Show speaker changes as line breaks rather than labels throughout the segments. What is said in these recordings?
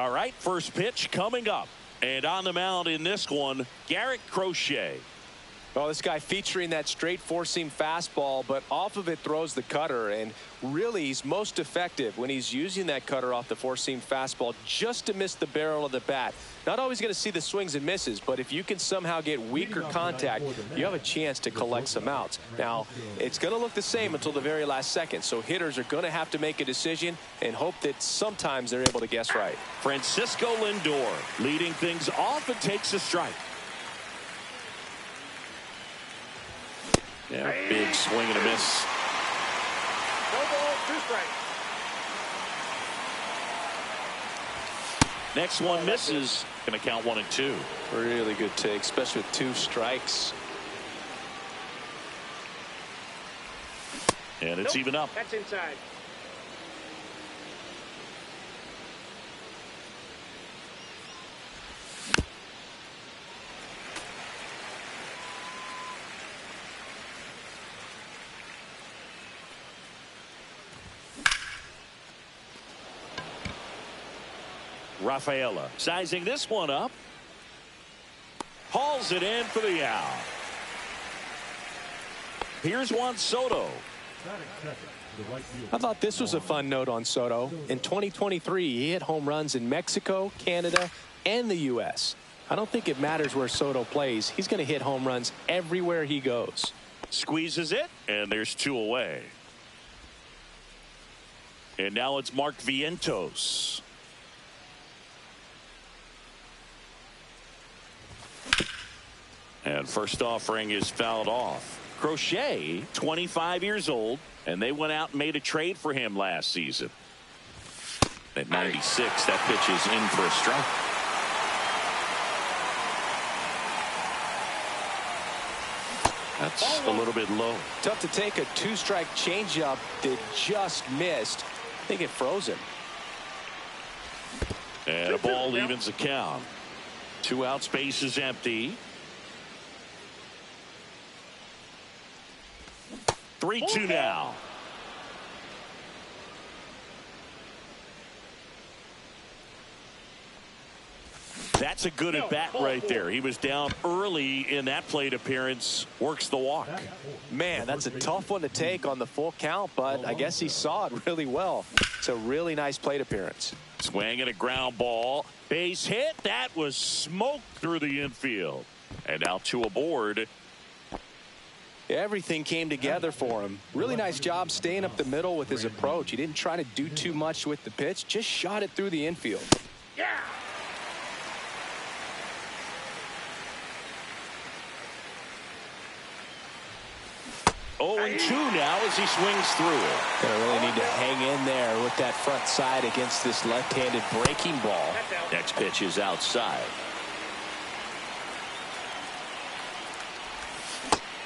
All right, first pitch coming up. And on the mound in this one, Garrett Crochet.
Well, this guy featuring that straight four-seam fastball, but off of it throws the cutter, and really he's most effective when he's using that cutter off the four-seam fastball just to miss the barrel of the bat. Not always going to see the swings and misses, but if you can somehow get weaker contact, you have a chance to collect some outs. Now, it's going to look the same until the very last second, so hitters are going to have to make a decision and hope that sometimes they're able to guess right.
Francisco Lindor leading things off and takes a strike. Yeah, big swing and a miss.
No ball, 2 strikes.
Next one misses. Going to count 1 and 2.
Really good take, especially with 2 strikes.
And it's even up.
That's inside.
Rafaela sizing this one up. Hauls it in for the out. Here's Juan Soto.
I thought this was a fun note on Soto. In 2023, he hit home runs in Mexico, Canada, and the U.S. I don't think it matters where Soto plays. He's going to hit home runs everywhere he goes.
Squeezes it, and there's 2 away. And now it's Mark Vientos. And first offering is fouled off. Crochet, 25 years old, and they went out and made a trade for him last season. At 96, that pitch is in for a strike. That's a little bit low.
Tough to take a 2-strike changeup that just missed. I think it froze him.
And a ball evens the count. 2 out, space is empty. 3-2 now. That's a good at bat right there. He was down early in that plate appearance. Works the walk.
Man, that's a tough one to take on the full count, but I guess he saw it really well. It's a really nice plate appearance.
Swing and a ground ball. Base hit. That was smoked through the infield. And now 2 aboard.
Everything came together for him. Really nice job staying up the middle with his approach. He didn't try to do too much with the pitch, just shot it through the infield.
Yeah.
Oh, and 2 now as he swings through it.
Gonna really need to hang in there with that front side against this left-handed breaking ball.
Next pitch is outside.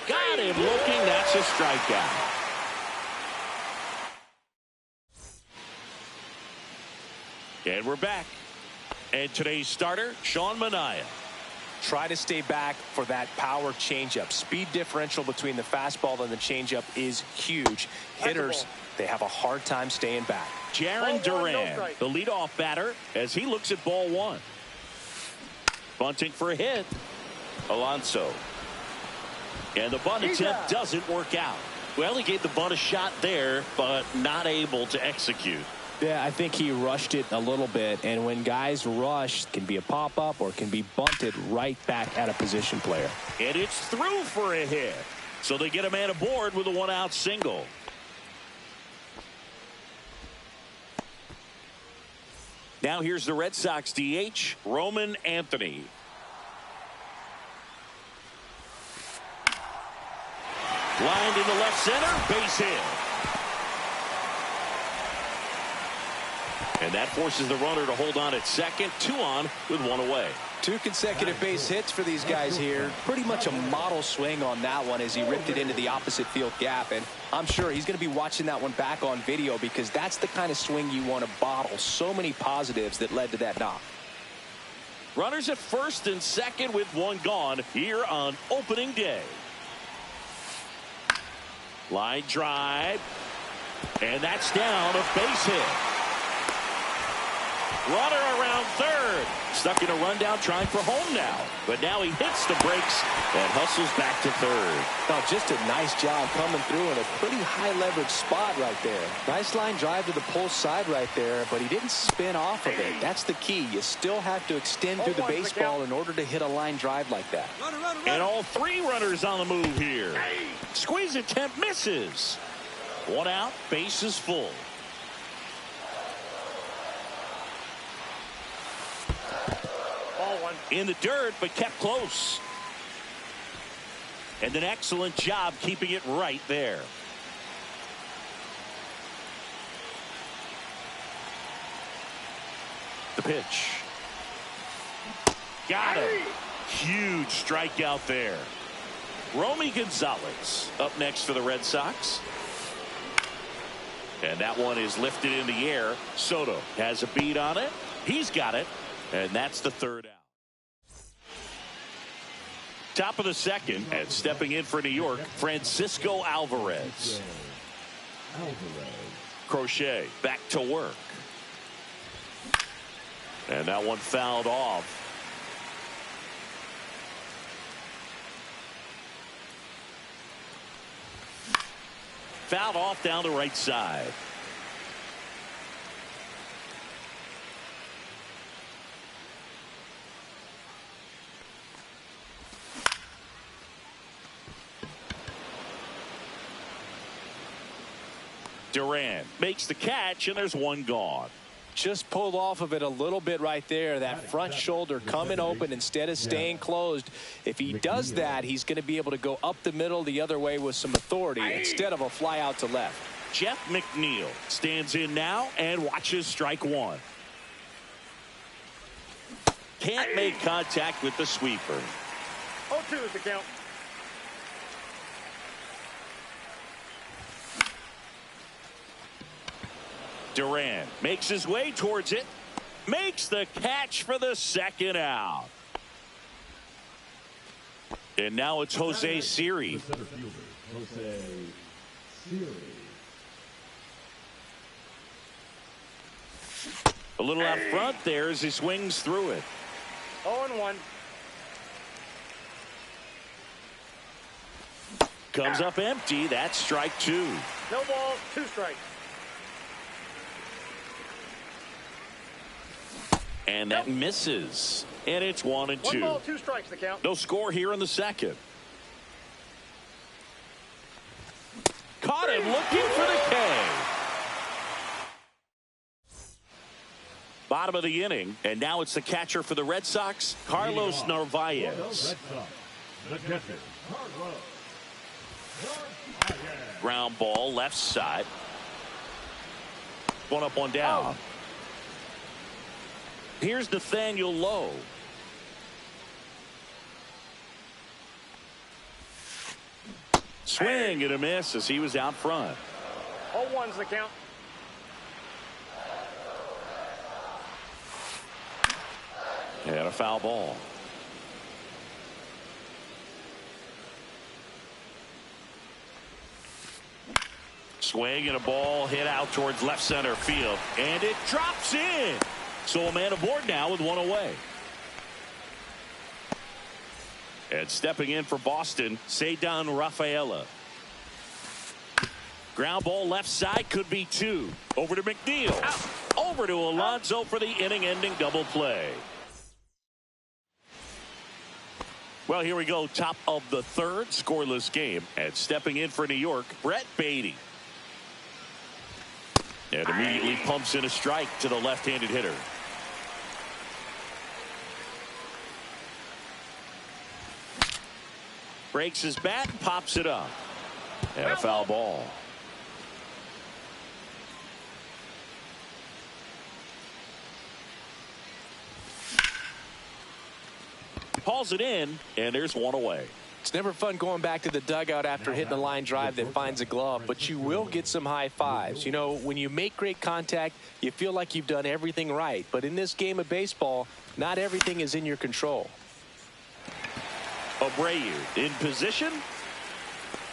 Got him looking. That's a strikeout. And we're back. And today's starter, Sean Manaea.
Try to stay back for that power changeup. Speed differential between the fastball and the changeup is huge. Hitters, they have a hard time staying back.
Jarren Duran, the leadoff batter, as he looks at ball 1. Bunting for a hit. Alonso. And the bunt attempt doesn't work out. Well, he gave the bunt a shot there, but not able to execute.
Yeah, I think he rushed it a little bit, and when guys rush, it can be a pop-up or it can be bunted right back at a position player.
And it's through for a hit. So they get a man aboard with a 1-out single. Now here's the Red Sox DH, Roman Anthony. Lined into left center, base hit. And that forces the runner to hold on at second. 2 on with 1 away.
2 consecutive base hits for these guys here. Pretty much a model swing on that one as he ripped it into the opposite field gap. And I'm sure he's going to be watching that one back on video because that's the kind of swing you want to bottle. So many positives that led to that knock.
Runners at first and second with 1 gone here on opening day. Line drive. And that's down, a base hit. Runner around third. Stuck in a rundown trying for home now. But now he hits the brakes and hustles back to third.
Now, just a nice job coming through in a pretty high leverage spot right there. Nice line drive to the pull side right there, but he didn't spin off of it. That's the key. You still have to extend through the baseball in order to hit a line drive like that.
And all three runners on the move here. Squeeze attempt misses. One out, base is full. In the dirt, but kept close. And an excellent job keeping it right there. The pitch. Got him. Huge strikeout there. Romy Gonzalez up next for the Red Sox. And that one is lifted in the air. Soto has a beat on it. He's got it. And that's the third out. Top of the second, and stepping in for New York, Francisco Alvarez. Crochet back to work. And that one fouled off. Fouled off down the right side. Durant makes the catch, and there's one gone.
Just pulled off of it a little bit right there. That front shoulder coming open instead of staying closed. If he does that, he's going to be able to go up the middle the other way with some authority instead of a fly out to left.
Jeff McNeil stands in now and watches strike one. Can't make contact with the sweeper.
0-2 is the count.
Durant makes his way towards it. Makes the catch for the second out. And now it's Jose Siri. A little out front there as he swings through it.
0-1.
Comes up empty. That's strike two.
No balls, 2 strikes.
And that misses. And it's 1-2.
1 ball, 2 strikes the count.
No score here in the second. Caught him looking for the K. Bottom of the inning. And now it's the catcher for the Red Sox, Carlos Narvaez. Ground ball left side. One up, one down. Here's Nathaniel Lowe. Swing and a miss as he was out front.
0-1's the count.
And a foul ball. Swing and a ball hit out towards left center field. And it drops in. So a man aboard now with one away. And stepping in for Boston, Ceddanne Rafaela. Ground ball left side, could be 2. Over to McNeil. Over to Alonso for the inning-ending double play. Well, here we go. Top of the third, scoreless game. And stepping in for New York, Brett Beatty. And immediately pumps in a strike to the left-handed hitter. Breaks his bat and pops it up. And a foul ball. Hauls it in, and there's one away.
It's never fun going back to the dugout after hitting a line drive that finds a glove, but you will get some high fives. You know, when you make great contact, you feel like you've done everything right. But in this game of baseball, not everything is in your control.
Abreu in position.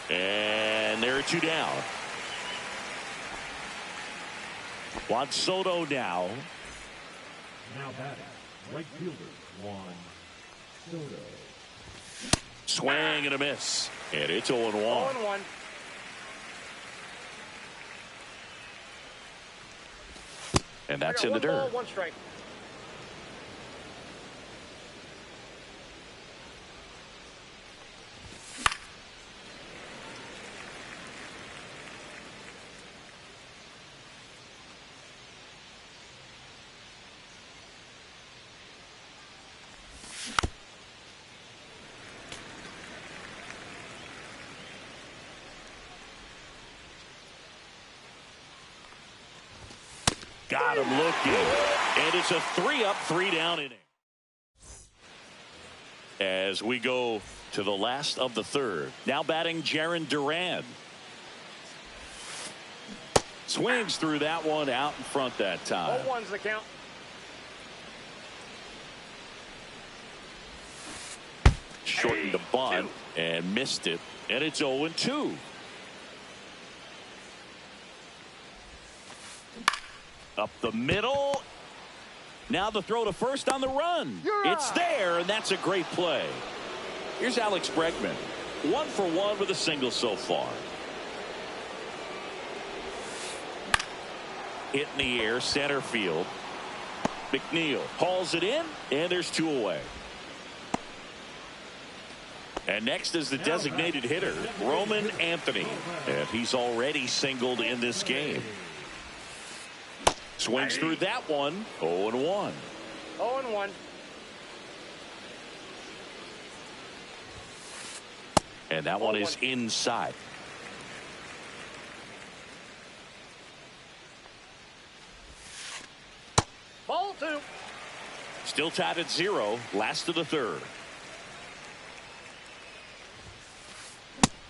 And there are 2 down. Juan Soto now.
Now batting, right fielder, Juan Soto.
Swing and a miss. And it's 0-1.
0-1.
And that's in the dirt.
1 strike.
Got him looking. And it's a 3-up, 3-down inning. As we go to the last of the third. Now batting Jarren Duran. Swings through that one out in front that time.
0-1's the count.
Shortened the bunt and missed it. And it's 0-2. Up the middle. Now the throw to first on the run. It's there, and that's a great play. Here's Alex Bregman. 1 for 1 with a single so far. Hit in the air, center field. McNeil hauls it in, and there's 2 away. And next is the designated hitter, Roman Anthony. And he's already singled in this game. Swings through that one. 0-1.
0-1.
And that one is inside.
Ball 2.
Still tied at 0. Last of the third.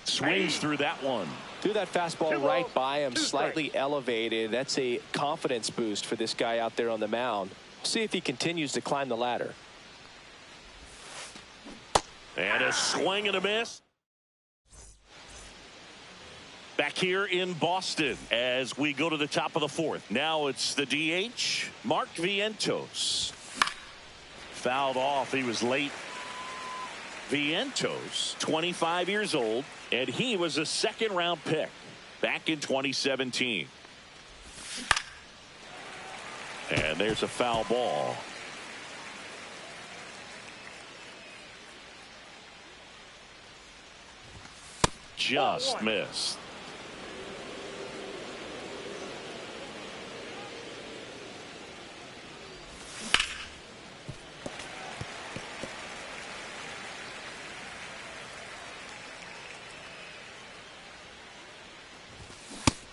Swings through that one.
Threw that fastball right by him, slightly elevated. That's a confidence boost for this guy out there on the mound. See if he continues to climb the ladder.
And a swing and a miss. Back here in Boston as we go to the top of the fourth. Now it's the DH, Mark Vientos. Fouled off. He was late. Vientos, 25 years old, and he was a second-round pick back in 2017. And there's a foul ball. Just missed.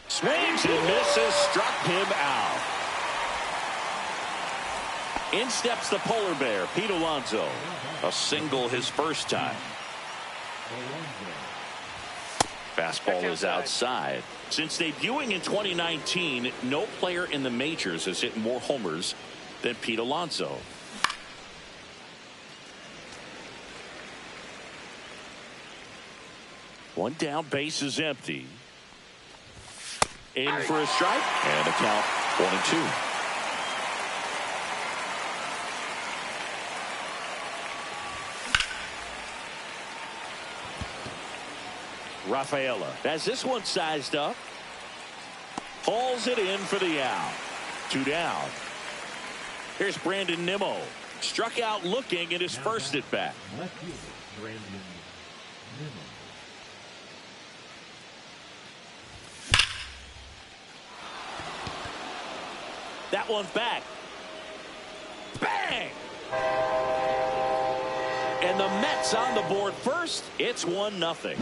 Swings and misses, struck him out. In steps the polar bear, Pete Alonso. A single his first time. Fastball is outside. Since debuting in 2019, no player in the majors has hit more homers than Pete Alonso. One down, base is empty. In for a strike, and a count 1-2. Rafaela has this one sized up. Hauls it in for the out. 2 down. Here's Brandon Nimmo. Struck out looking at his first at bat.
Left fielder, Brandon Nimmo.
That one's back. Bang! And the Mets on the board first. It's 1-0.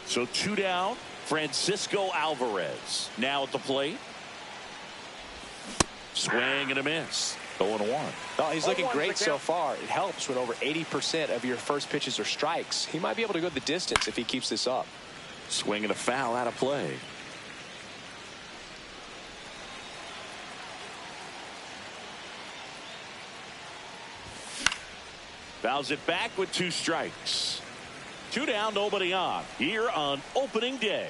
So 2 down. Francisco Alvarez now at the plate. Swing and a miss. 0-1.
Oh, he's looking great so far. It helps when over 80% of your first pitches are strikes. He might be able to go the distance if he keeps this up.
Swing and a foul out of play. Fouls it back with 2 strikes. 2 down, nobody on. Here on opening day.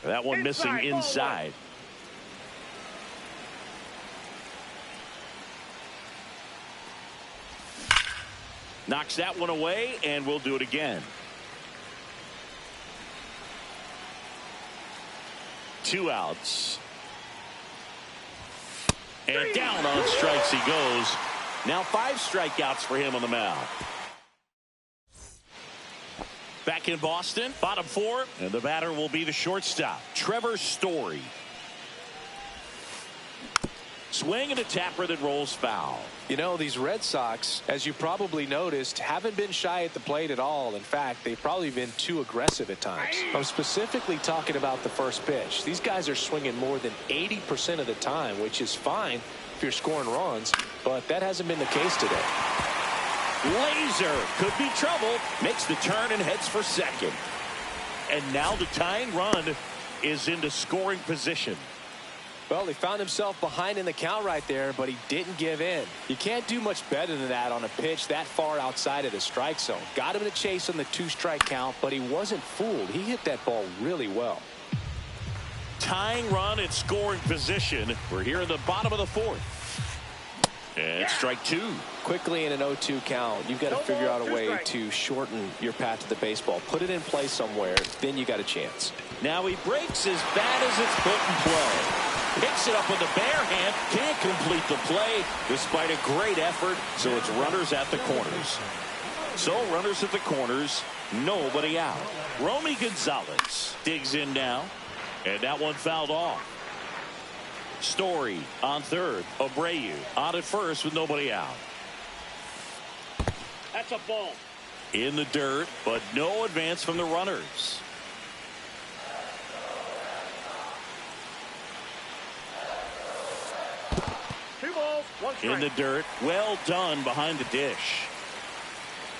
That one missing inside. Knocks that one away, and we'll do it again. 2 outs. And down on strikes he goes. Now 5 strikeouts for him on the mound. Back in Boston, bottom 4, and the batter will be the shortstop, Trevor Story. Swing and a tapper that rolls foul.
You know, these Red Sox, as you probably noticed, haven't been shy at the plate at all. In fact, they've probably been too aggressive at times. I'm specifically talking about the first pitch. These guys are swinging more than 80% of the time, which is fine if you're scoring runs, but that hasn't been the case today.
Laser could be trouble. Makes the turn and heads for second. And now the tying run is into scoring position.
Well, he found himself behind in the count right there, but he didn't give in. You can't do much better than that on a pitch that far outside of the strike zone. Got him to chase on the 2-strike count, but he wasn't fooled. He hit that ball really well.
Tying run in scoring position. We're here in the bottom of the 4th. And strike 2.
Quickly in an 0-2 count, you've got to figure out a way to shorten your path to the baseball. Put it in play somewhere, then you got a chance.
Now he breaks as bad as it's put in play. Picks it up with the bare hand. Can't complete the play despite a great effort. So it's runners at the corners. So runners at the corners. Nobody out. Romy Gonzalez digs in now. And that one fouled off. Story on third. Abreu on at first with nobody out.
That's a ball.
In the dirt, but no advance from the runners. In the dirt, well done behind the dish.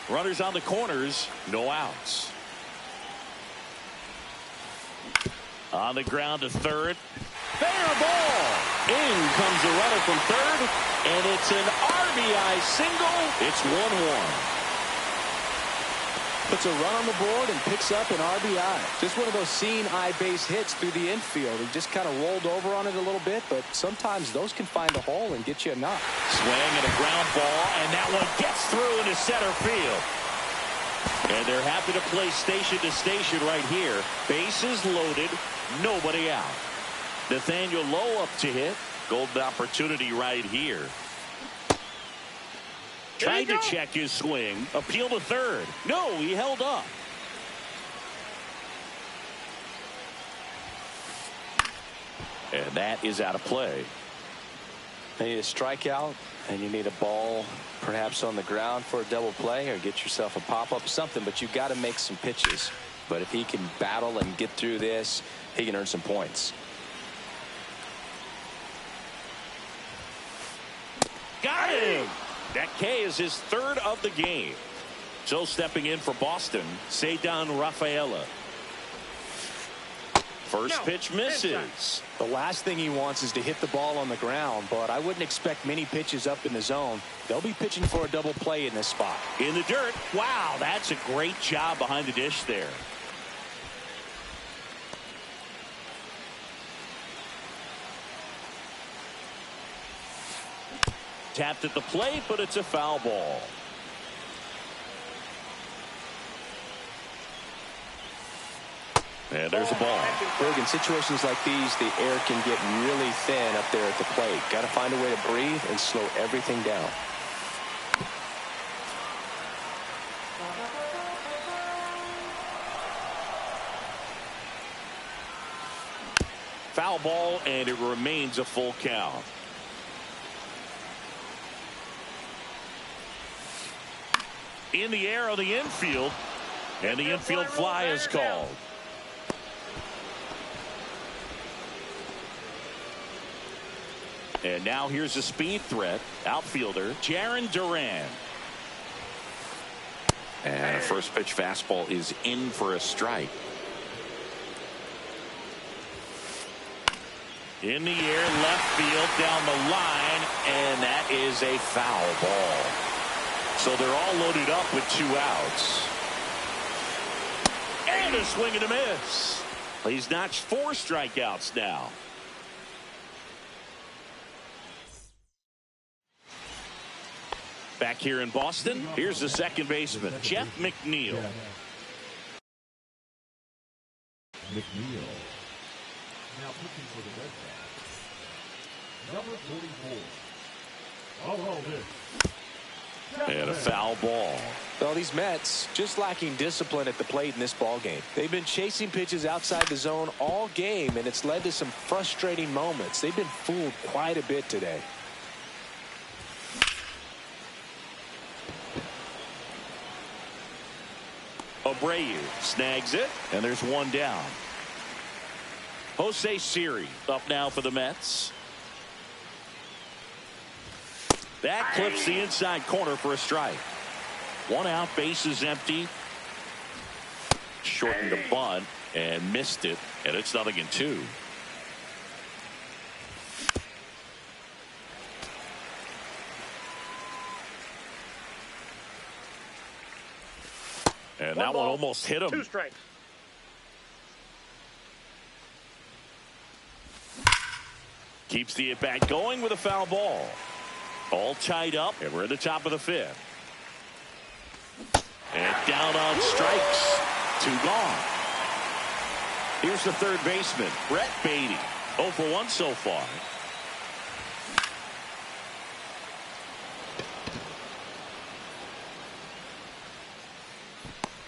Runners on the corners, no outs. On the ground to third. Fair ball. In comes the runner from third, and it's an RBI single. It's 1-1.
Puts a run on the board and picks up an RBI. Just one of those seeing eye base hits through the infield. He just kind of rolled over on it a little bit, but sometimes those can find a hole and get you a knock.
Swing and a ground ball, and that one gets through into center field. And they're happy to play station to station right here. Bases loaded, nobody out. Nathaniel Lowe up to hit. Golden opportunity right here. Tried to check his swing. Appeal to third. No, he held up. And that is out of play.
You need a strikeout, and you need a ball perhaps on the ground for a double play, or get yourself a pop-up, something, but you've got to make some pitches. But if he can battle and get through this, he can earn some points.
Got him! That K is his third of the game. So stepping in for Boston, Ceddanne Rafaela. First pitch misses.
The last thing he wants is to hit the ball on the ground, but I wouldn't expect many pitches up in the zone. They'll be pitching for a double play in this spot.
In the dirt. Wow, that's a great job behind the dish there. Tapped at the plate, but it's a foul ball. And there's a ball.
Berg, in situations like these, the air can get really thin up there at the plate. Got to find a way to breathe and slow everything down.
Foul ball, and it remains a full count. In the air on the infield, and the infield fly is called. And now here's a speed threat, outfielder Jarren Duran. And a first pitch fastball is in for a strike. In the air, left field, down the line, and that is a foul ball. So they're all loaded up with 2 outs. And a swing and a miss. He's notched 4 strikeouts now. Back here in Boston, here's the second baseman, Jeff McNeil.
McNeil. Now pitching for the Red Sox, number 44. All this.
And a foul ball.
Well, these Mets just lacking discipline at the plate in this ball game. They've been chasing pitches outside the zone all game, and it's led to some frustrating moments. They've been fooled quite a bit today.
Abreu snags it, and there's one down. Jose Siri up now for the Mets. That clips the inside corner for a strike. One out, base is empty. Shortened the bunt and missed it, and it's 0-2. And that one almost hit him.
2 strikes.
Keeps the at-bat going with a foul ball. All tied up, and we're at the top of the 5th. And down on strikes. 2 gone. Here's the third baseman, Brett Beatty. 0 for 1 so far.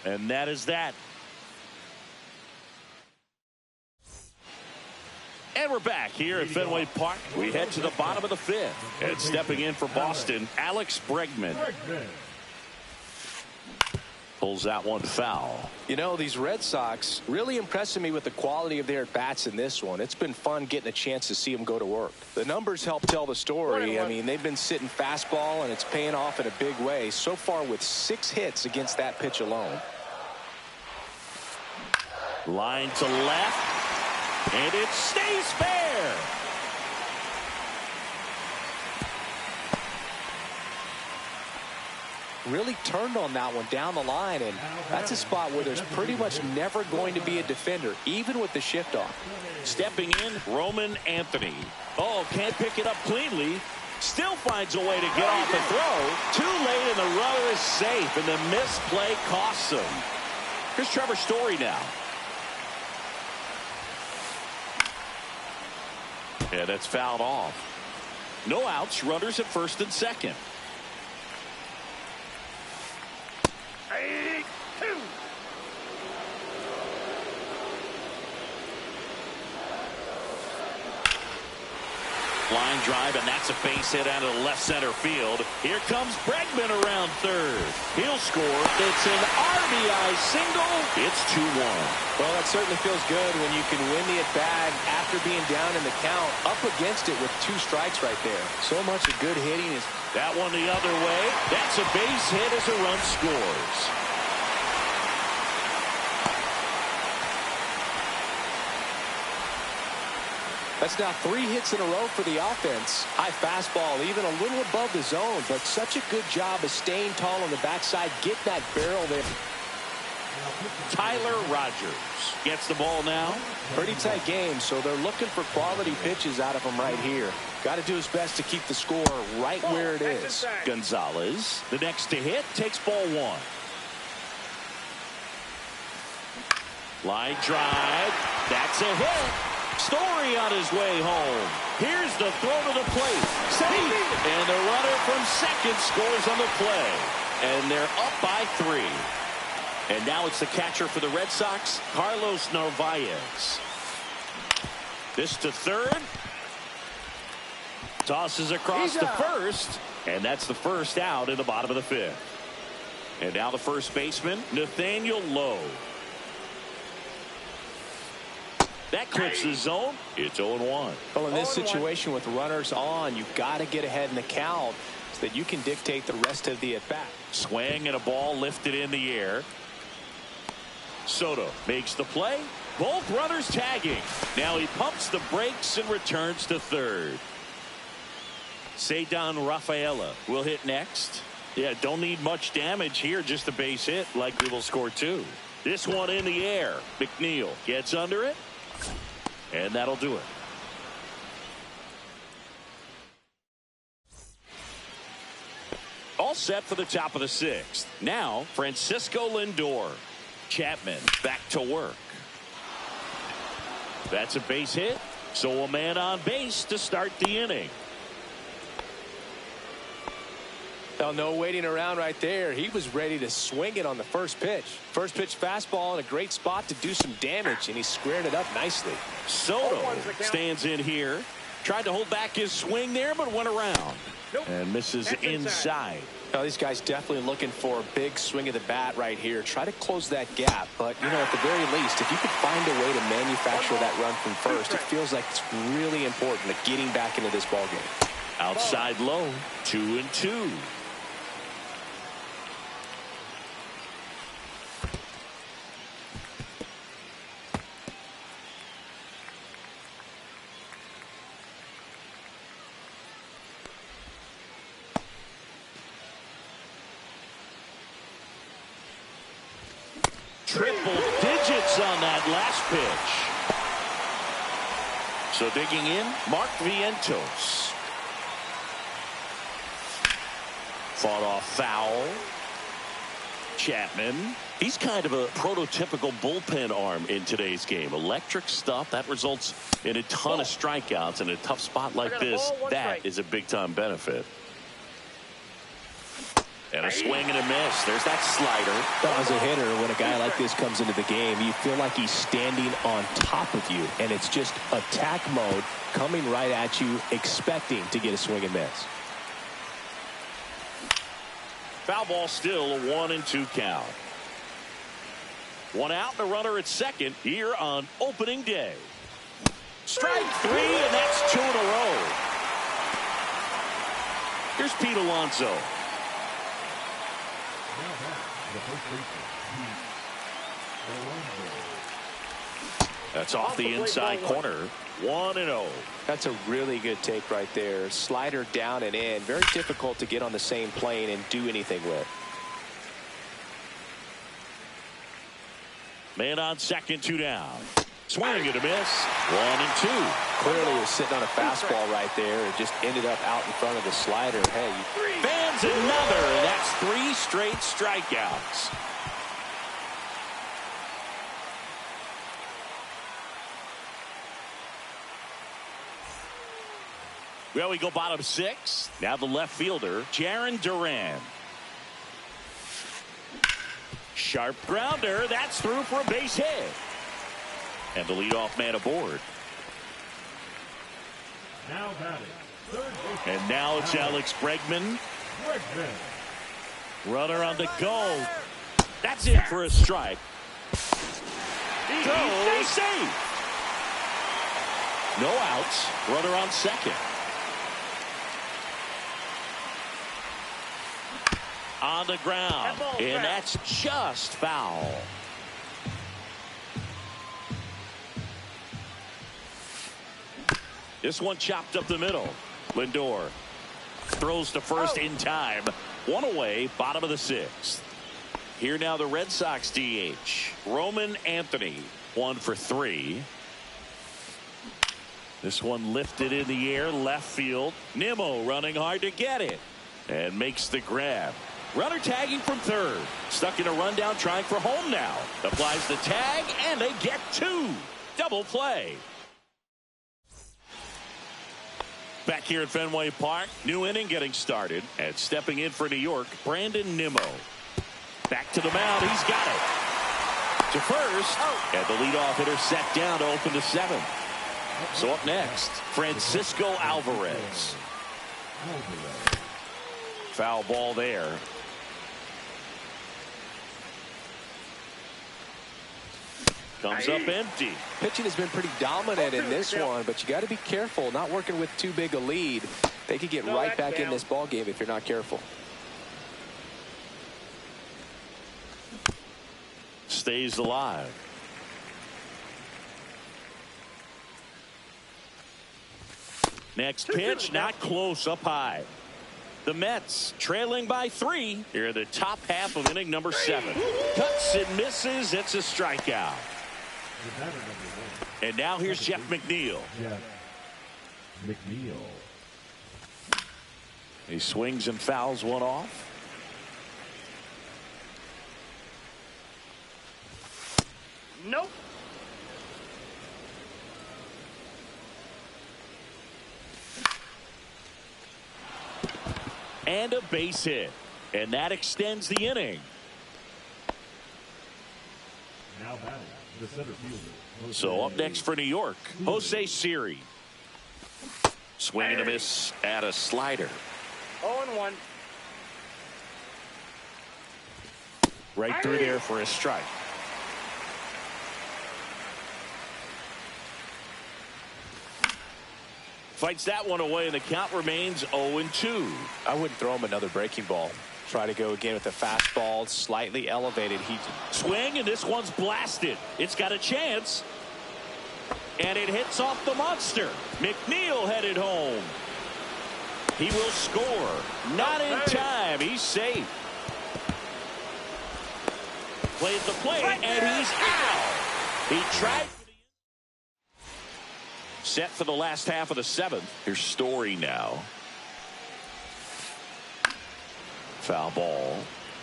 And that is that. And we're back here at Fenway Park. We head to the bottom of the 5th. And stepping in for Boston, Alex Bregman. Pulls that one foul.
You know, these Red Sox really impressing me with the quality of their at-bats in this one. It's been fun getting a chance to see them go to work. The numbers help tell the story. I mean, they've been sitting fastball, and it's paying off in a big way. So far with 6 hits against that pitch alone.
Line to left, and it stays fair.
Really turned on that one down the line, and that's a spot where there's pretty much never going to be a defender, even with the shift off.
Stepping in, Roman Anthony. Oh, can't pick it up cleanly. Still finds a way to get off the throw. Too late, and the runner is safe, and the misplay costs him. Here's Trevor Story now. Yeah, that's fouled off. No outs, runners at first and second.
82.
Line drive, and that's a base hit out of the left center field. Here comes Bregman around third. He'll score. It's an RBI single. It's 2-1.
Well, that certainly feels good when you can win the at-bat after being down in the count, up against it with 2 strikes right there. So much of good hitting is...
That one the other way. That's a base hit as a run scores.
That's now 3 hits in a row for the offense. High fastball, even a little above the zone, but such a good job of staying tall on the backside, getting that barrel there.
Tyler Rogers gets the ball now.
Pretty tight game, so they're looking for quality pitches out of him right here. Got to do his best to keep the score right where it is.
Gonzalez, the next to hit, takes ball 1. Line drive. That's a hit. Story on his way home. Here's the throw to the plate. Safe. And the runner from second scores on the play. And they're up by 3. And now it's the catcher for the Red Sox, Carlos Narvaez. This to third. Tosses across to first. And that's the first out in the bottom of the 5th. And now the first baseman, Nathaniel Lowe. That clips the zone. It's 0-1.
Well, in this situation with runners on, you've got to get ahead in the count so that you can dictate the rest of the at-bat.
Swing and a ball lifted in the air. Soto makes the play. Both runners tagging. Now he pumps the brakes and returns to third. Ceddanne Rafaela will hit next. Yeah, don't need much damage here, just a base hit. Likely will score 2. This one in the air. McNeil gets under it. And that'll do it. All set for the top of the 6th. Now, Francisco Lindor. Chapman back to work. That's a base hit. So a man on base to start the inning.
Well, no waiting around right there. He was ready to swing it on the first pitch. First pitch fastball in a great spot to do some damage, and he squared it up nicely.
Soto stands in here. Tried to hold back his swing there, but went around. And misses inside.
Now, these guys definitely looking for a big swing of the bat right here. Try to close that gap. But, you know, at the very least, if you could find a way to manufacture that run from first, it feels like it's really important to getting back into this ballgame.
Outside low, 2-2. Triple digits on that last pitch. So digging in, Mark Vientos. Fought off foul. Chapman. He's kind of a prototypical bullpen arm in today's game. Electric stuff that results in a ton of strikeouts in a tough spot like this. That is a big-time benefit. And a swing and a miss. There's that slider.
As a hitter, when a guy like this comes into the game, you feel like he's standing on top of you, and it's just attack mode coming right at you, expecting to get a swing and miss.
Foul ball, still a 1-2 count. One out, the runner at second here on opening day. Strike 3, and that's 2 in a row. Here's Pete Alonso. That's off the inside corner. 1-0.
That's a really good take right there. Slider down and in. Very difficult to get on the same plane and do anything with.
Man on second, 2 down. Swing and a miss. 1-2.
Clearly was sitting on a fastball right there and just ended up out in front of the slider. Hey,
fans another, and that's 3 straight strikeouts. Well, we go bottom 6. Now the left fielder, Jarren Duran. Sharp grounder. That's through for a base hit. And the leadoff man aboard.
Now batting, third base.
And now it's Alex Bregman. Runner on the go. That's in for a strike. Throw safe. No outs. Runner on second. On the ground. And that's just foul. This one chopped up the middle. Lindor throws to first in time. 1 away, bottom of the 6th. Here now the Red Sox DH. Roman Anthony, 1 for 3. This one lifted in the air, left field. Nimmo running hard to get it. And makes the grab. Runner tagging from third. Stuck in a rundown, trying for home now. Applies the tag, and they get 2. Double play. Back here at Fenway Park, new inning getting started. And stepping in for New York, Brandon Nimmo. Back to the mound, he's got it. To first, and the leadoff hitter set down to open the 7th. So up next, Francisco Alvarez. Foul ball there. Comes up empty.
Pitching has been pretty dominant in this one, but you got to be careful. Not working with too big a lead. They could get right back in this ball game if you're not careful.
Stays alive. Next pitch, not close, up high. The Mets trailing by 3 here in the top half of inning number 7. Cuts and misses. It's a strikeout. And now here's Jeff McNeil. He swings and fouls one off.
Nope.
And a base hit. And that extends the inning.
Now batting the center fielder.
So up next for New York, Jose Siri. Swing and a miss at a slider.
0-1.
Right through there for a strike. Fights that one away, and the count remains 0-2.
I wouldn't throw him another breaking ball. Try to go again with the fastball, slightly elevated. He
Swing, and this one's blasted. It's got a chance. And it hits off the monster. McNeil headed home. He will score. Not in time. He's safe. Plays the plate, and he's out. He tried. Set for the last half of the seventh. Here's Story now. Foul ball.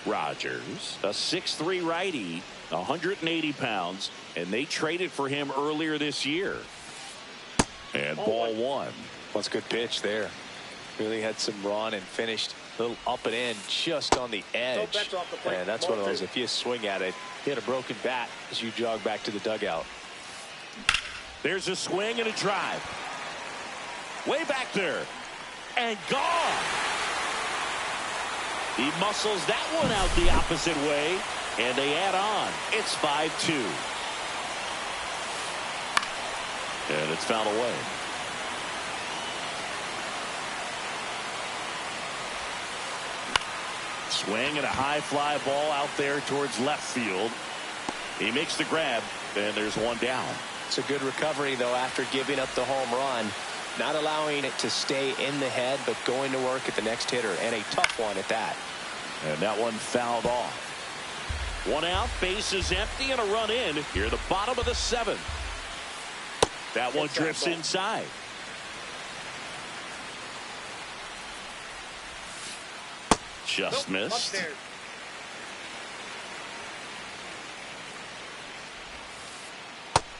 Rogers, a 6'3" righty, 180 pounds, and they traded for him earlier this year. And ball one.
What's a good pitch there. Really had some run and finished a little up and in just on the edge. And that's one of those, if you swing at it, hit a broken bat as you jog back to the dugout.
There's a swing and a drive. Way back there. And gone. He muscles that one out the opposite way. And they add on. It's 5-2. And it's fouled away. Swing and a high fly ball out there towards left field. He makes the grab, and there's one down.
It's a good recovery, though, after giving up the home run. Not allowing it to stay in the head, but going to work at the next hitter, and a tough one at that.
And that one fouled off. One out, bases empty, and a run in here at the bottom of the seventh. That one drifts inside. Just missed.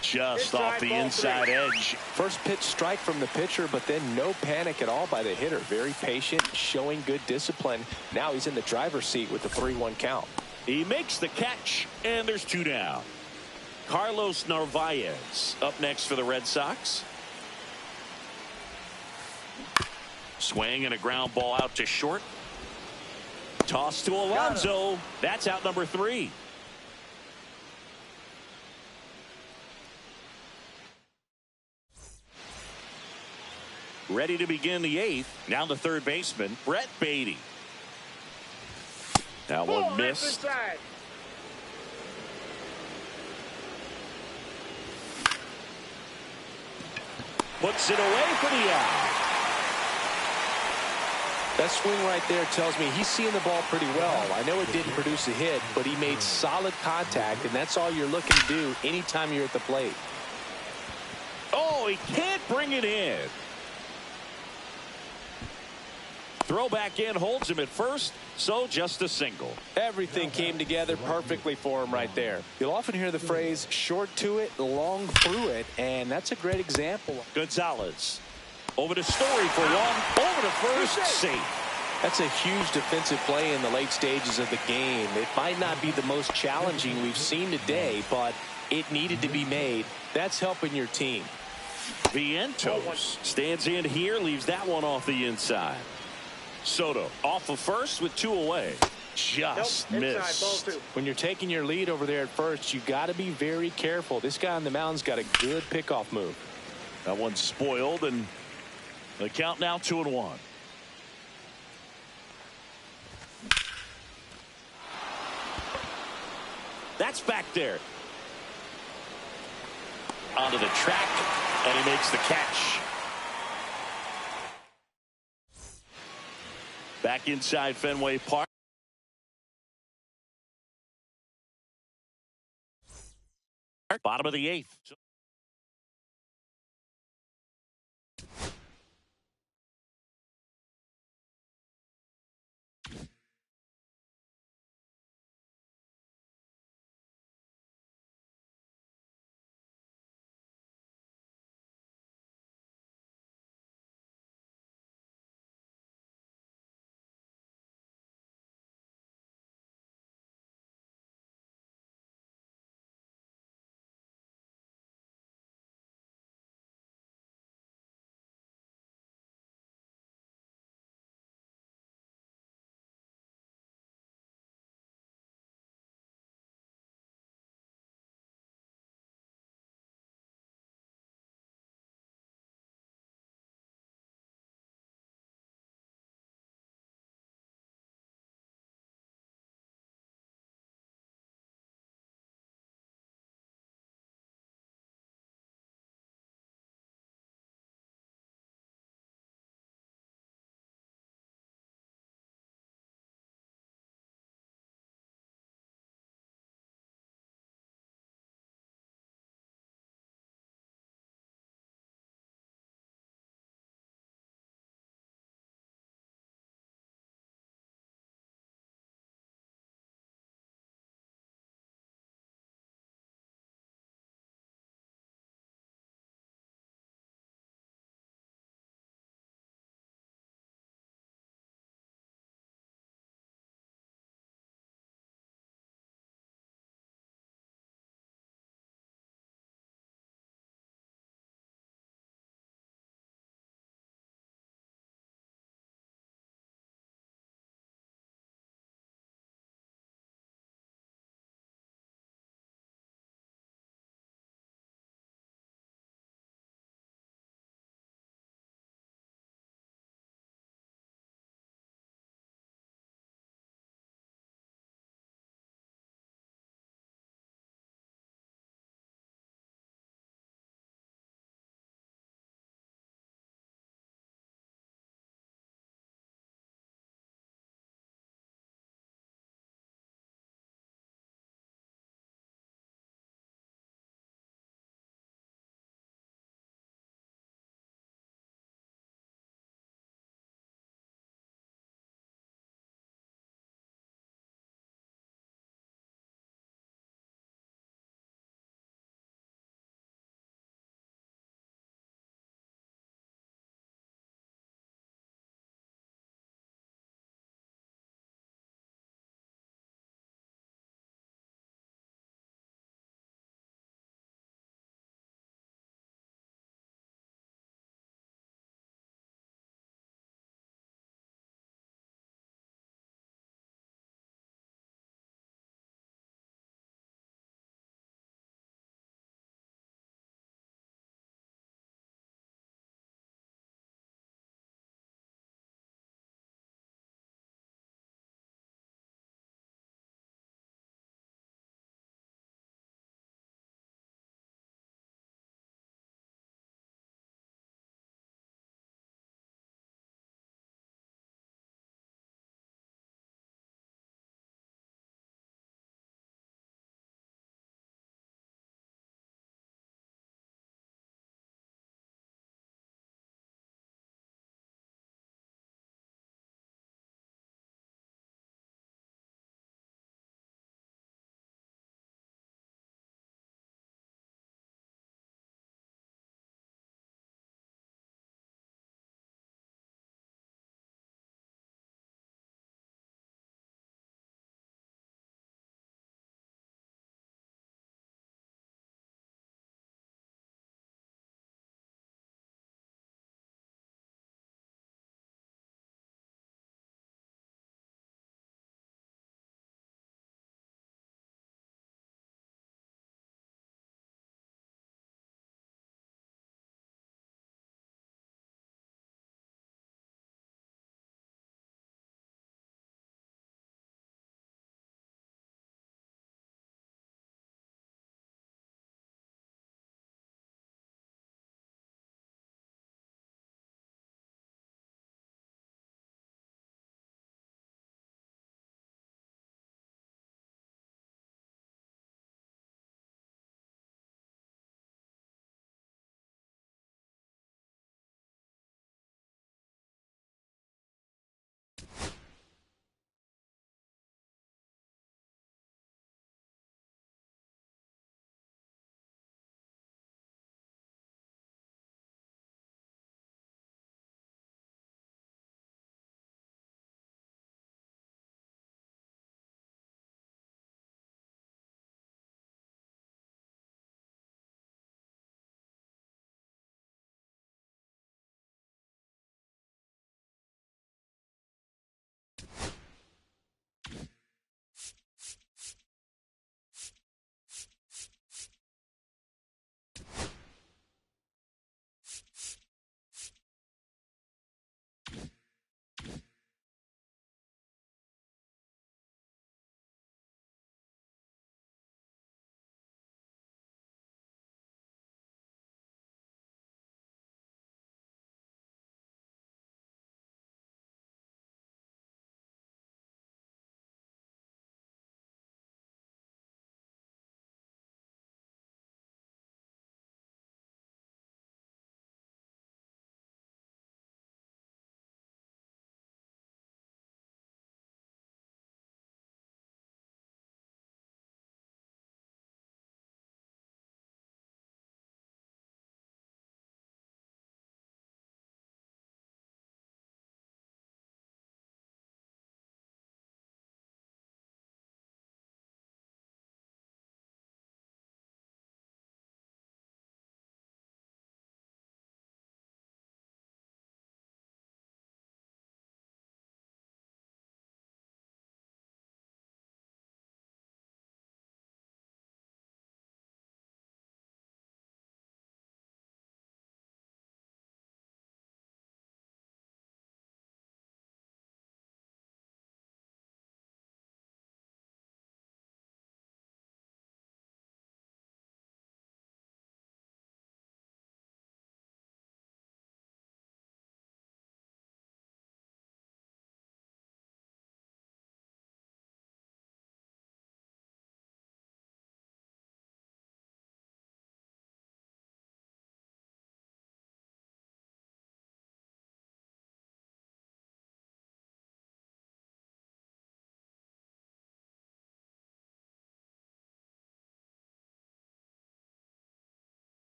Just off the inside edge.
First pitch strike from the pitcher, but then no panic at all by the hitter. Very patient, showing good discipline. Now he's in the driver's seat with the 3-1 count.
He makes the catch, and there's two down. Carlos Narvaez up next for the Red Sox. Swing and a ground ball out to short. Toss to Alonso. That's out number 3. Ready to begin the 8th. Now the third baseman, Brett Beatty. That one missed. Puts it away for the out.
That swing right there tells me he's seeing the ball pretty well. I know it didn't produce a hit, but he made solid contact, and that's all you're looking to do anytime you're at the plate.
Oh, he can't bring it in. Throw back in, holds him at first, so just a single.
Everything came together perfectly for him right there. You'll often hear the phrase short to it, long through it, and that's a great example.
Gonzalez over to Story for one, over to first, safe.
That's a huge defensive play in the late stages of the game. It might not be the most challenging we've seen today, but it needed to be made. That's helping your team.
Vientos stands in here, leaves that one off the inside. Soto off of first with 2 away. Just missed.
When you're taking your lead over there at first, you got to be very careful. This guy on the mound's got a good pickoff move.
That one's spoiled, and the count now 2-1. That's back there. Onto the track, and he makes the catch. Back inside Fenway Park. Bottom of the 8th.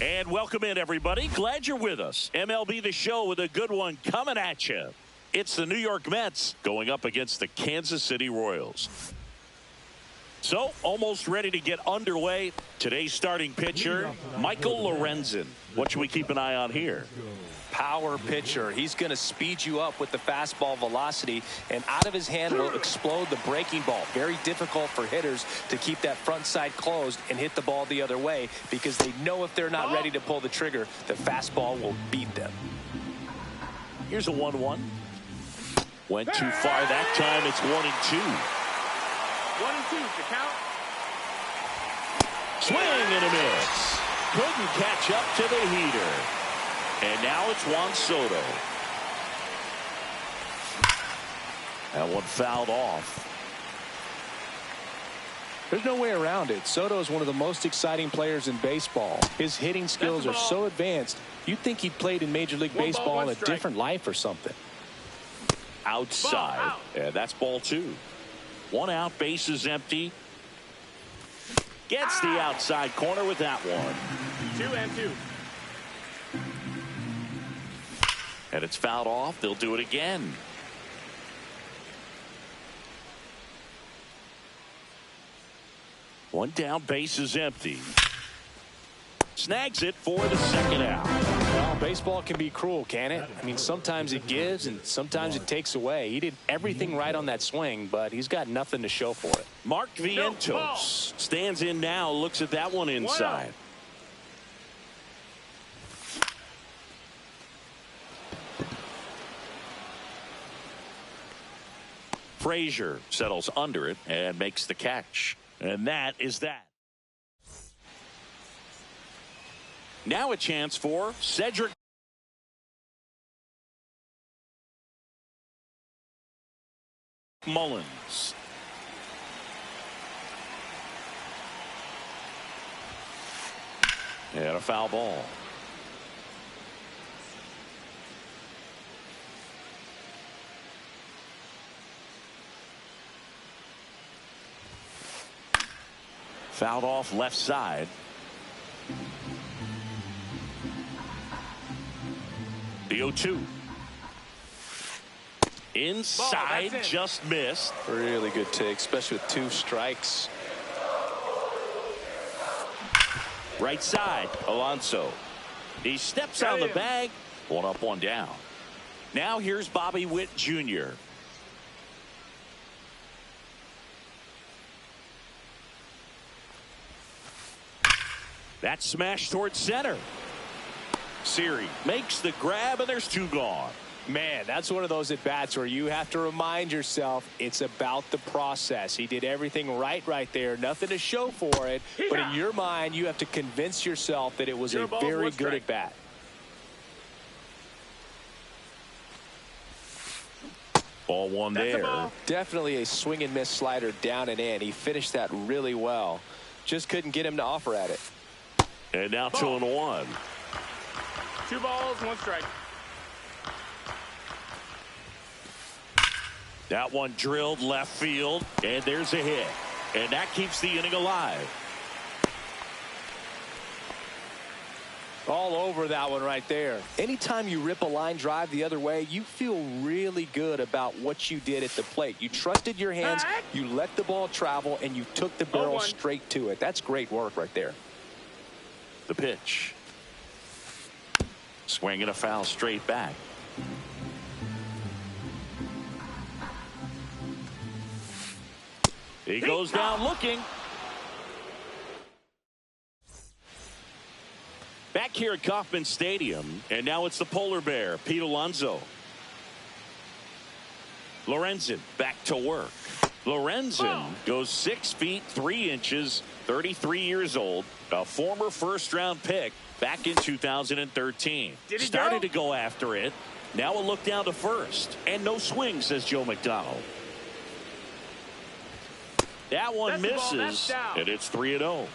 And welcome in, everybody. Glad you're with us. MLB The Show with a good one coming at you. It's the New York Mets going up against the Kansas City Royals. So, almost ready to get underway. Today's starting pitcher, Michael Lorenzen. What should we keep an eye on here?
Power pitcher. He's going to speed you up with the fastball velocity, and out of his hand will explode the breaking ball. Very difficult for hitters to keep that front side closed and hit the ball the other way, because they know if they're not ready to pull the trigger, the fastball will beat them.
Here's a 1-1. Went too far that time. It's 1-2.
1-2, the count.
Swing and a miss. Couldn't catch up to the heater. And now it's Juan Soto. That one fouled off.
There's no way around it. Soto is one of the most exciting players in baseball. His hitting skills are so advanced, you'd think he played in Major League Baseball in a different life or something.
Outside. And that's ball 2. 1 out, bases empty. Gets the outside corner with that one.
2-2.
And it's fouled off. They'll do it again. One down, bases empty. Snags it for the second out.
Well, baseball can be cruel, can it? I mean, sometimes it gives and sometimes it takes away. He did everything right on that swing, but he's got nothing to show for it.
Mark Vientos stands in now, looks at that one inside. Frazier settles under it and makes the catch. And that is that. Now a chance for Cedric Mullins. And a foul ball. Fouled off left side. The 0-2. Inside,
Ball,
just missed.
Really good take, especially with 2 strikes.
Right side, Alonso. He steps on the bag. 1 up, 1 down. Now here's Bobby Witt Jr. That smash towards center. Siri makes the grab, and there's 2 gone.
Man, that's one of those at-bats where you have to remind yourself it's about the process. He did everything right there. Nothing to show for it. But in your mind, you have to convince yourself that it was a very good at-bat.
Ball 1 there.
Definitely a swing and miss slider down and in. He finished that really well. Just couldn't get him to offer at it.
And now 2-1.
2 balls, 1 strike.
That one drilled left field, and there's a hit. And that keeps the inning alive.
All over that one right there. Anytime you rip a line drive the other way, you feel really good about what you did at the plate. You trusted your hands, you let the ball travel, and you took the barrel straight to it. That's great work right there.
The pitch. Swinging a foul straight back. He goes down looking. Back here at Kauffman Stadium, and now it's the polar bear, Pete Alonso. Lorenzen back to work. Lorenzen goes 6 feet 3 inches, 33 years old, a former first-round pick back in 2013. Started to go after it. Now a look down to first, and no swing, says Joe McDonald. That one misses, and it's 3-0.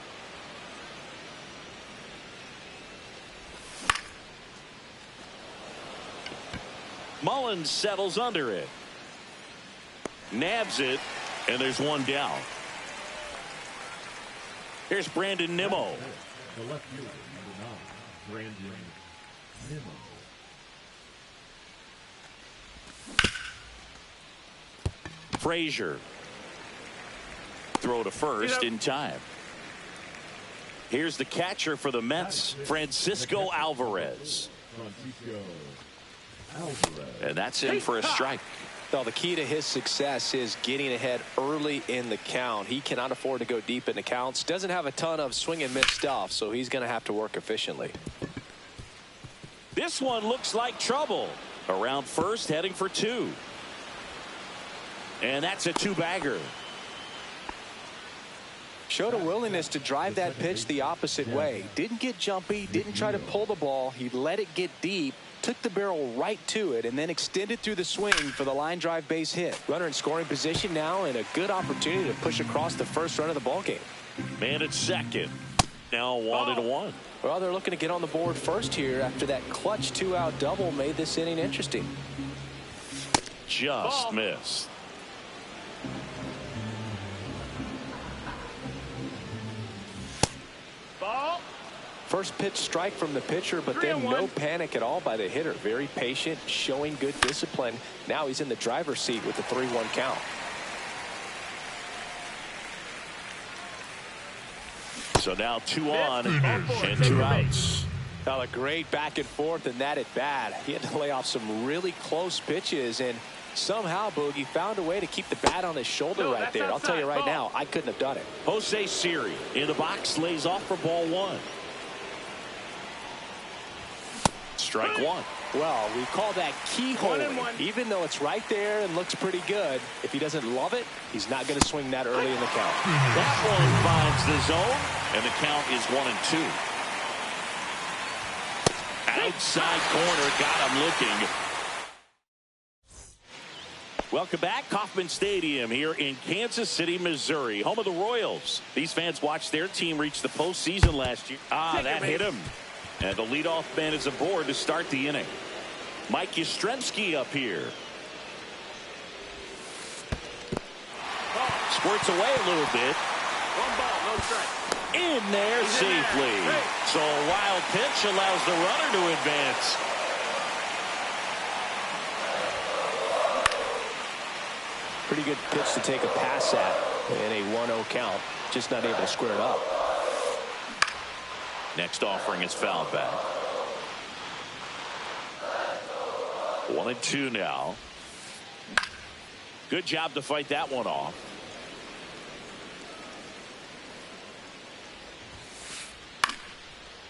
Mullins settles under it. Nabs it, and there's 1 down. Here's Brandon Nimmo.
The left fielder, number 9, Brandon Nimmo.
Frazier. Throw to first in time. Here's the catcher for the Mets, Francisco Alvarez. And that's in for a strike.
Well, the key to his success is getting ahead early in the count. He cannot afford to go deep in the counts. Doesn't have a ton of swing and miss stuff, so he's going to have to work efficiently.
This one looks like trouble. Around first, heading for 2. And that's a 2-bagger.
Showed a willingness to drive that pitch the opposite way. Didn't get jumpy, didn't try to pull the ball. He let it get deep, took the barrel right to it, and then extended through the swing for the line drive base hit. Runner in scoring position now, and a good opportunity to push across the first run of the ball game.
Man at second. Now 1-1.
Well, they're looking to get on the board first here after that clutch 2-out double made this inning interesting.
Just missed.
First pitch strike from the pitcher, but then no panic at all by the hitter. Very patient, showing good discipline. Now he's in the driver's seat with the 3-1 count.
So now 2 on and 2 outs.
Now a great back and forth in that at bat. He had to lay off some really close pitches, and somehow Boogie found a way to keep the bat on his shoulder right there. I'll tell you right now, I couldn't have done it.
Jose Siri in the box, lays off for ball 1. Strike 1.
Well, we call that keyhole. Even though it's right there and looks pretty good, if he doesn't love it, he's not going to swing that early in the count.
That one finds the zone, and the count is 1-2. Outside corner, got him looking. Welcome back. Kauffman Stadium here in Kansas City, Missouri, home of the Royals. These fans watched their team reach the postseason last year. That hit him. And the leadoff man is aboard to start the inning. Mike Yastrzemski up here. Squirts away a little bit.
1 ball, no strike.
in there safely. So a wild pitch allows the runner to advance.
Pretty good pitch to take a pass at in a 1-0 count. Just not able to square it up.
Next offering is fouled back. 1-2 now. Good job to fight that one off.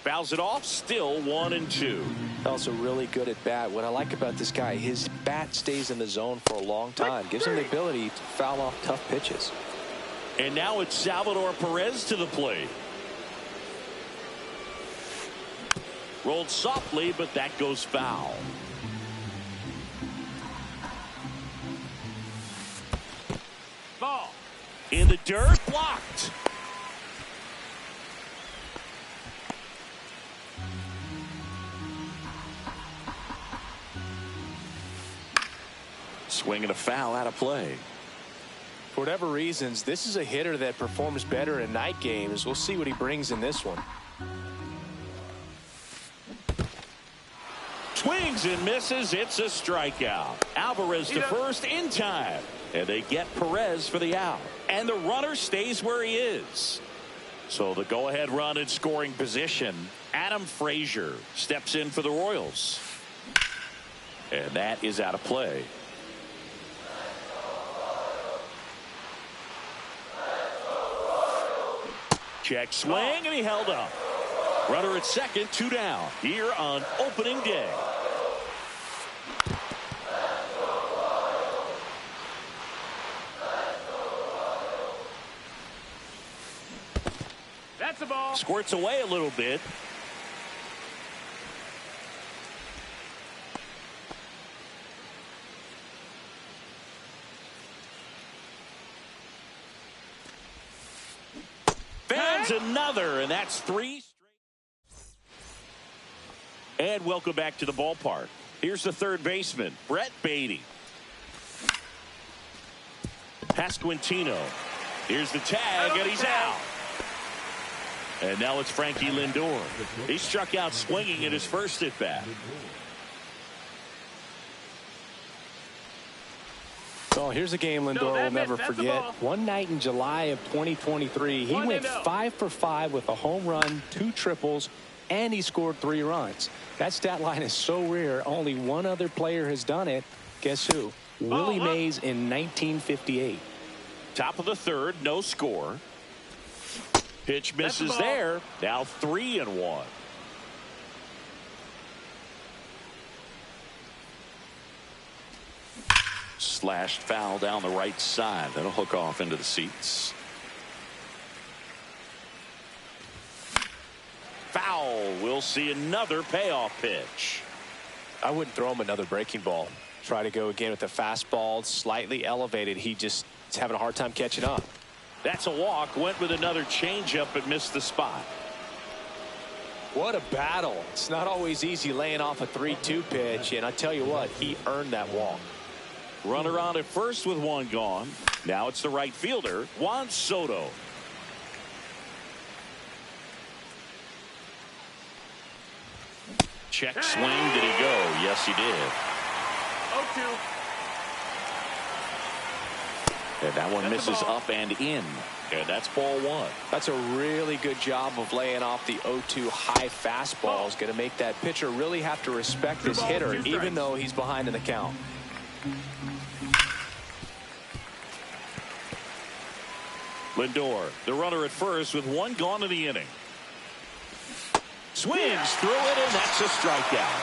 Fouls it off, still 1-2.
Also really good at bat. What I like about this guy, his bat stays in the zone for a long time. Gives him the ability to foul off tough pitches.
And now it's Salvador Perez to the plate. Rolled softly, but that goes foul.
Ball.
In the dirt, blocked. Swinging a foul out of play.
For whatever reasons, this is a hitter that performs better in night games. We'll see what he brings in this one.
Swings and misses. It's a strikeout. Alvarez to first in time. And they get Perez for the out. And the runner stays where he is. So the go-ahead run in scoring position. Adam Frazier steps in for the Royals. And that is out of play. Check swing, and he held up. Runner at second, 2 down. Here on opening day.
That's a ball.
Squirts away a little bit. Fans another, and that's 3 straight. And welcome back to the ballpark. Here's the third baseman, Brett Beatty. Pasquantino. Here's the tag, and he's out. And now it's Frankie Lindor. He struck out swinging in his first at bat.
Oh, here's a game Lindor will never forget. One night in July of 2023, he went 5 for 5 with a home run, 2 triples, and he scored 3 runs. That stat line is so rare. Only one other player has done it. Guess who? Willie Mays in 1958.
Top of the third, no score. Pitch misses there. Now 3-1. Slashed foul down the right side. That'll hook off into the seats. Foul. We'll see another payoff pitch.
I wouldn't throw him another breaking ball. Try to go again with the fastball, slightly elevated. He just is having a hard time catching up.
That's a walk. Went with another changeup but missed the spot.
What a battle. It's not always easy laying off a 3-2 pitch, and I tell you what, he earned that walk.
Runner on at first with 1 gone. Now it's the right fielder, Juan Soto. Check swing. Did he go? Yes, he did.
0-2.
And that one misses up and in. And that's ball 1.
That's a really good job of laying off the 0-2 high fastball. Is going to make that pitcher really have to respect this hitter, even though he's behind in the count.
Lindor, the runner at first with 1 gone in the inning. Swings through it, and that's a strikeout.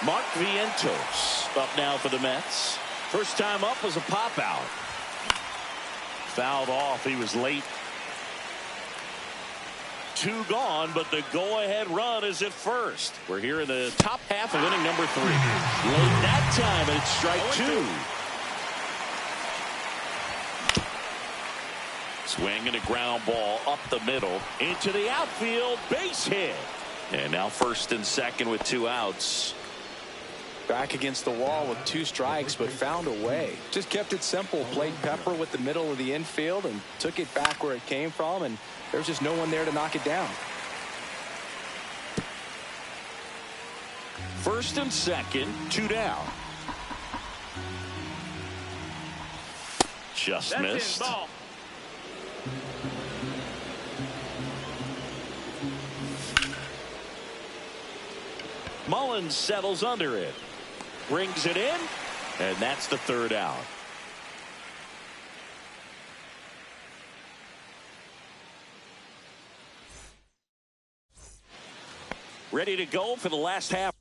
Mark Vientos up now for the Mets. First time up was a pop out. Fouled off. He was late. 2 gone, but the go-ahead run is at first. We're here in the top half of inning number 3. Late that time, and it's strike 2. Swing and a ground ball up the middle into the outfield, base hit. And now first and second with 2 outs.
Back against the wall with 2 strikes, but found a way. Just kept it simple. Played pepper with the middle of the infield and took it back where it came from, and there's just no one there to knock it down.
First and second, 2 down. Just
That's
missed.
in, ball.
Mullins settles under it. Brings it in, and that's the 3rd out. Ready to go for the last half.